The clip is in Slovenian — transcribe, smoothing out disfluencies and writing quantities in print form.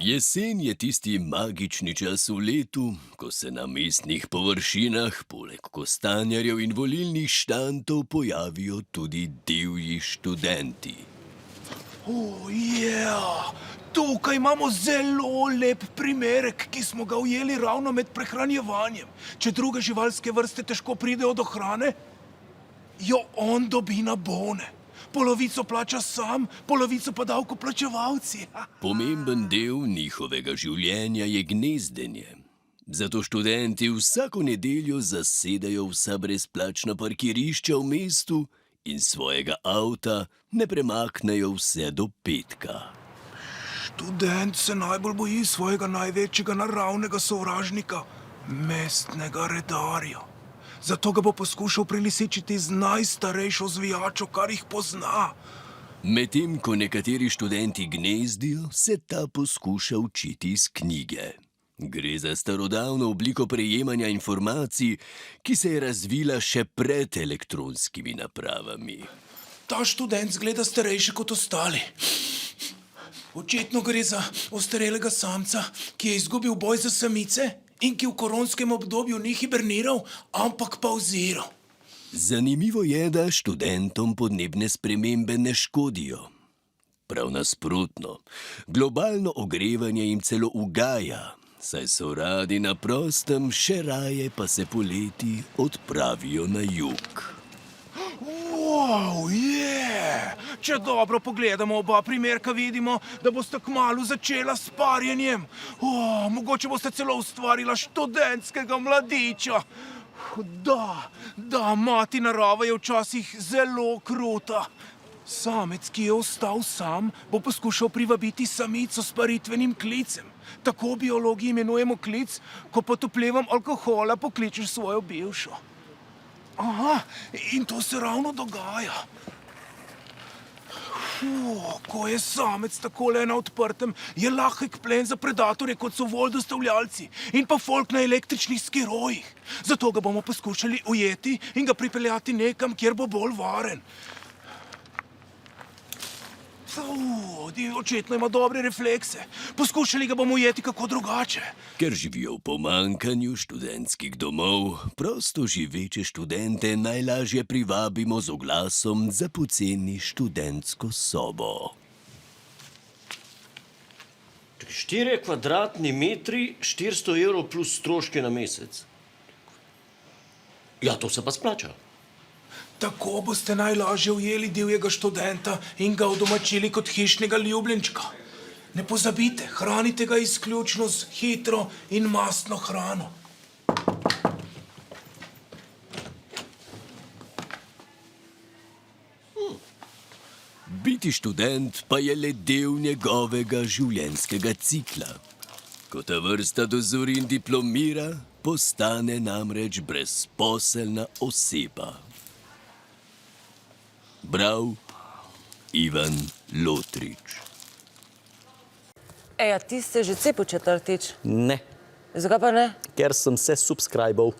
Jesen je tisti magični čas v letu, ko se na mestnih površinah poleg kostanjarjev in volilnih štantov pojavijo tudi divji študenti. Tukaj imamo zelo lep primerek, ki smo ga ujeli ravno med prehranjevanjem. Če druge živalske vrste težko pridejo do hrane, jo on dobi na bone. Polovico plača sam, polovico pa davkoplačevalci. Pomemben del njihovega življenja je gnezdenje. Zato študenti vsako nedeljo zasedajo vsa brezplačna parkirišča v mestu in svojega avta ne premaknejo vse do petka. Študent se najbolj boji svojega največjega naravnega sovražnika, mestnega redarja. Zato ga bo poskušal prelisičiti z najstarejšo zvijačo, kar jih pozna. Medtem ko nekateri študenti gnezdijo, se ta poskuša učiti iz knjige. Gre za starodavno obliko prejemanja informacij, ki se je razvila še pred elektronskimi napravami. Ta študent zgleda starejši kot ostali. Očitno gre za ostarelega samca, ki je izgubil boj za samice in ki v koronskem obdobju ni hiberniral, ampak pauziral. Zanimivo je, da študentom podnebne spremembe ne škodijo. Prav nasprotno, globalno ogrevanje jim celo ugaja, saj so radi na prostem, še raje pa se poleti odpravijo na jug. Če dobro pogledamo oba primerka, vidimo, da boste kmalu začela s parjenjem. Mogoče boste celo ustvarila študentskega mladiča. Da, mati narava je včasih zelo kruta. Samec, ki je ostal sam, bo poskušal privabiti samico s paritvenim klicem. Tako v biologiji imenujemo klic, ko pod vplivom alkohola pokličeš svojo bivšo. In to se ravno dogaja. Ko je samec takole na odprtem, je lahek plen za predatorje, kot so voldostavljalci in pa folk na električnih skirojih. Zato ga bomo poskušali ujeti in ga pripeljati nekam, kjer bo bolj varen. Očitno ima dobre reflekse. Poskušali ga bomo ujeti kako drugače. Ker živijo v pomanjkanju študentskih domov, prosto živeče študente najlažje privabimo z oglasom za poceni študentsko sobo. 4 kvadratni metri, 400 evrov plus stroške na mesec. Ja, to se pa splača. Tako boste najlažje ujeli divjega študenta in ga udomačili kot hišnega ljubljenčka. Ne pozabite, hranite ga izključno z hitro in mastno hrano. Biti študent pa je le del njegovega življenjskega cikla. Ko ta vrsta dozori in diplomira, postane namreč brezposelna oseba. Bral Ivan Lotrič. A ti ste že cepil četrtič? Ne, Zakaj pa ne? ker sem se subscribal.